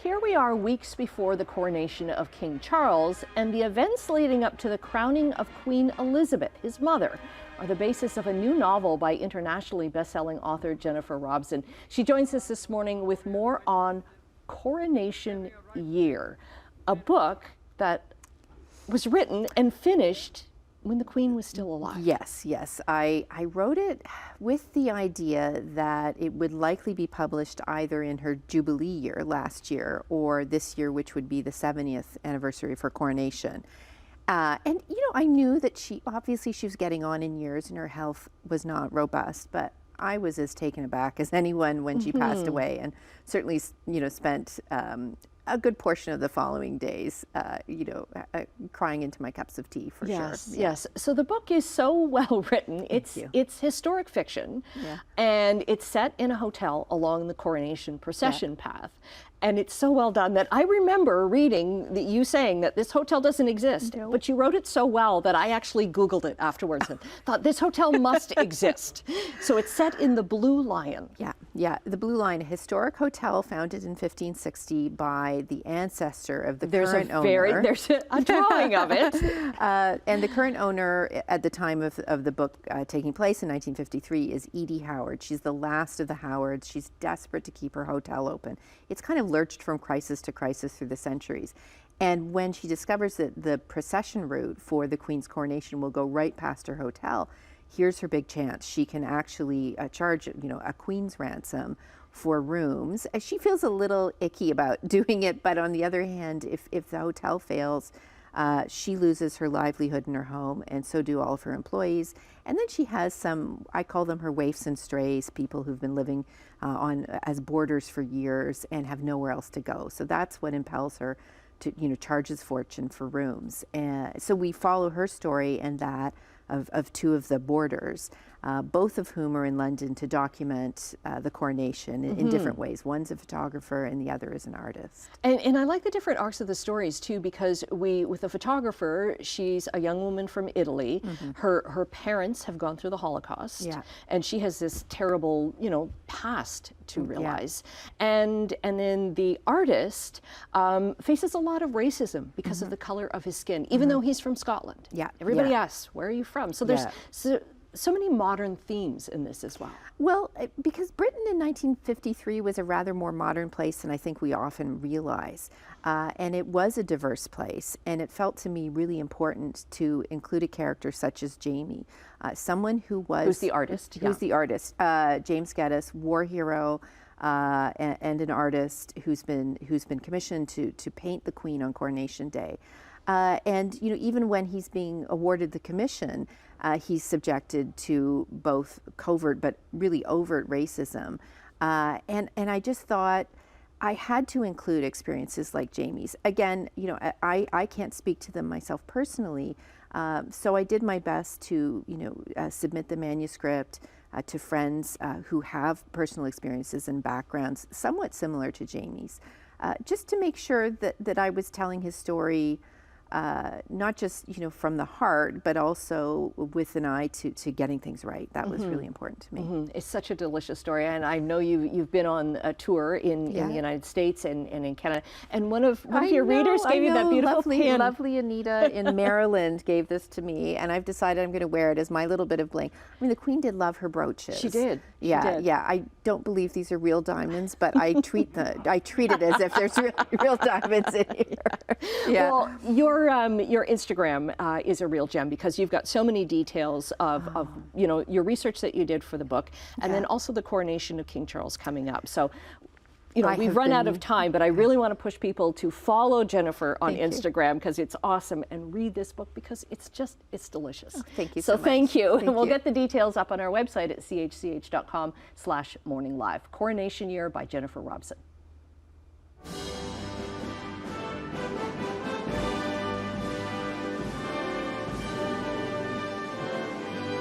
Here we are weeks before the coronation of King Charles, and the events leading up to the crowning of Queen Elizabeth, his mother, are the basis of a new novel by internationally best-selling author Jennifer Robson. She joins us this morning with more on Coronation Year, a book that was written and finished when the Queen was still alive. Yes. I wrote it with the idea that it would likely be published either in her Jubilee year last year or this year, which would be the 70th anniversary of her coronation. And, I knew that she was getting on in years and her health was not robust, but I was as taken aback as anyone when she passed away, and certainly, spent a good portion of the following days, crying into my cups of tea for sure. Yes. So the book is so well written. It's historic fiction, and it's set in a hotel along the coronation procession path. And it's so well done that I remember reading you saying that this hotel doesn't exist, but you wrote it so well that I actually Googled it afterwards and thought this hotel must exist. So it's set in the Blue Lion. Yeah, the Blue Lion, a historic hotel founded in 1560 by the ancestor of the current owner. There's a drawing of it. And the current owner at the time of the book taking place in 1953 is Edie Howard. She's the last of the Howards. She's desperate to keep her hotel open. It's kind of lurched from crisis to crisis through the centuries. And when she discovers that the procession route for the Queen's coronation will go right past her hotel, here's her big chance. She can actually charge, a Queen's ransom for rooms. She feels a little icky about doing it, but on the other hand, if the hotel fails, she loses her livelihood in her home, and so do all of her employees. And then she has some, I call them her waifs and strays, people who've been living as boarders for years and have nowhere else to go. So that's what impels her to, charge his fortune for rooms. And so we follow her story and that of two of the boarders, both of whom are in London to document the coronation in different ways. One's a photographer and the other is an artist. And I like the different arcs of the stories too, because with the photographer, she's a young woman from Italy. Her parents have gone through the Holocaust, and she has this terrible, past to realize. And then the artist faces a lot of racism because of the color of his skin, even though he's from Scotland. Everybody asks, where are you from? So there's so many modern themes in this as well. Well, because Britain in 1953 was a rather more modern place than I think we often realize. And it was a diverse place. And it felt to me really important to include a character such as Jamie, someone who was... Who's the artist. Who's the artist. James Geddes, war hero, and an artist who's been commissioned to paint the Queen on Coronation Day. And even when he's being awarded the commission, he's subjected to both covert but really overt racism. And I just thought I had to include experiences like Jamie's. Again, I can't speak to them myself personally, so I did my best to submit the manuscript to friends who have personal experiences and backgrounds somewhat similar to Jamie's, just to make sure that I was telling his story not just from the heart, but also with an eye to getting things right. That was really important to me. It's such a delicious story, and I know you've been on a tour in the United States and in Canada, and one of your readers gave you that beautiful pin. Lovely Anita in Maryland gave this to me, and I've decided I'm going to wear it as my little bit of bling. I mean, the Queen did love her brooches. She did. Yeah. I don't believe these are real diamonds, but I treat it as if there's real diamonds in here. Well, your Instagram is a real gem because you've got so many details of your research that you did for the book, and then also the coronation of King Charles coming up. So we've run out of time, but I really want to push people to follow Jennifer on Instagram because it's awesome, and read this book because it's delicious. Oh, thank you so much. Thank you. And we'll get the details up on our website at chch.com/morninglive. Coronation Year by Jennifer Robson.